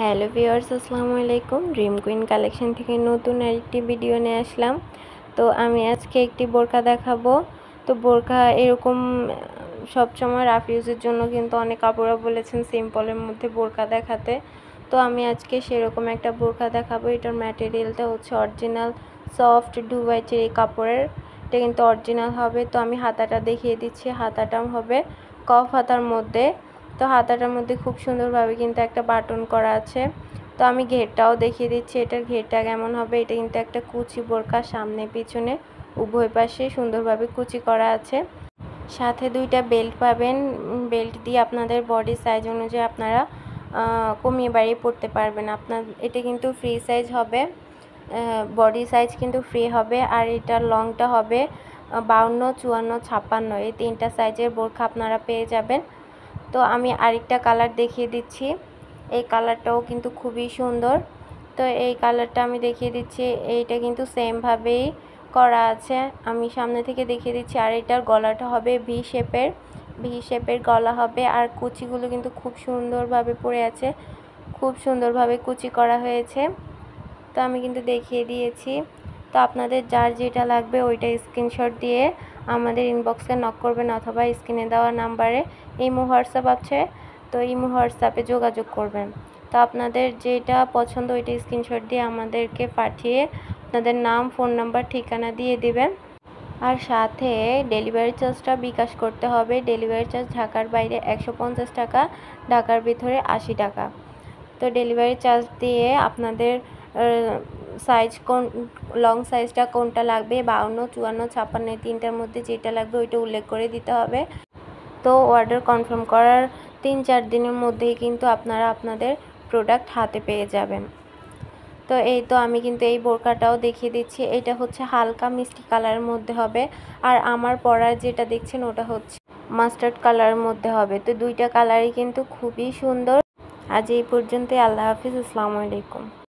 Hello viewers, আসসালামু আলাইকুম। Dream queen collection থেকে নতুন আরেকটি ভিডিও নিয়ে আসলাম। তো আমি আজকে একটি বোরকা দেখাবো। তো বোরকা এরকম সবসময় রাফ ইউজের জন্য কিন্তু অনেক আপুরা বলেছেন সিম্পলের মধ্যে বোরকা দেখাতে। তো আমি আজকে সেরকম একটা বোরকা দেখাবো। এটার ম্যাটেরিয়ালটা হচ্ছে অরিজিনাল সফট দুবাই চেরি কাপড়ের। এটা কিন্তু অরিজিনাল হবে। তো আমি হাতাটা দেখিয়ে দিচ্ছি। হাতাটা হবে কফ হাতার মধ্যে। তো হাতাটার মধ্যে খুব সুন্দরভাবে কিন্তু একটা বাটন করা আছে। তো আমি ঘেরটাও দেখিয়ে দিচ্ছি। এটার ঘেরটা কেমন হবে। এটা কিন্তু একটা কুচি বোরকা, সামনে পিছনে উভয় পাশে সুন্দরভাবে কুচি করা আছে। সাথে দুইটা বেল্ট পাবেন। বেল্ট দিয়ে আপনাদের বডি সাইজ অনুযায়ী আপনারা কমিয়ে বাড়িয়ে পরতে পারবেন। এটা কিন্তু ফ্রি সাইজ হবে, বডি সাইজ কিন্তু ফ্রি হবে। আর এটার লংটা হবে 52, 54, 56, এই তিনটা সাইজের বোরকা আপনারা পেয়ে যাবেন। তো আমি আরেকটা কালার দেখিয়ে দিচ্ছি। এই কালারটাও কিন্তু খুবই সুন্দর। তো এই কালারটা আমি দেখিয়ে দিচ্ছি। এইটা কিন্তু সেমভাবেই করা আছে। আমি সামনে থেকে দেখিয়ে দিচ্ছি। আর এটার গলাটা হবে ভি শেপের গলা হবে। আর কুচিগুলো কিন্তু খুব সুন্দরভাবে পড়ে আছে, খুব সুন্দরভাবে কুচি করা হয়েছে। তো আমি কিন্তু দেখিয়ে দিয়েছি। তো আপনাদের যার যেটা লাগবে ওইটা স্ক্রিনশট দিয়ে আমাদের ইনবক্সে নক করবেন, অথবা স্ক্রিনে দেওয়া নাম্বারে ইমো হোয়াটসঅ্যাপ আছে, তো ইমো হোয়াটসঅ্যাপে যোগাযোগ করবেন। তো আপনাদের যেটা পছন্দ ওইটা স্ক্রিনশট দিয়ে আমাদেরকে পাঠিয়ে আপনাদের নাম, ফোন নাম্বার, ঠিকানা দিয়ে দিবেন। আর সাথে ডেলিভারি চার্জটা বিকাশ করতে হবে। ডেলিভারি চার্জ ঢাকার বাইরে 150 টাকা, ঢাকার ভিতরে 80 টাকা। তো ডেলিভারি চার্জ দিয়ে আপনাদের সাইজ লং সাইজটা কোনটা লাগবে, 52, 54, 56 এই তিনটার মধ্যে যেটা লাগবে ওইটা উল্লেখ করে দিতে হবে। তো অর্ডার কনফার্ম করার 3-4 দিনের মধ্যেই কিন্তু আপনারা আপনাদের প্রোডাক্ট হাতে পেয়ে যাবেন। তো এই তো আমি কিন্তু এই বোরকাটাও দেখিয়ে দিচ্ছি। এটা হচ্ছে হালকা মিষ্টি কালারের মধ্যে হবে। আর আমার পরার যেটা দেখছেন ওটা হচ্ছে মাস্টার্ড কালারের মধ্যে হবে। তো দুইটা কালারই কিন্তু খুবই সুন্দর। আজ এই পর্যন্তই। আল্লাহ হাফিজ, আসসালামু আলাইকুম।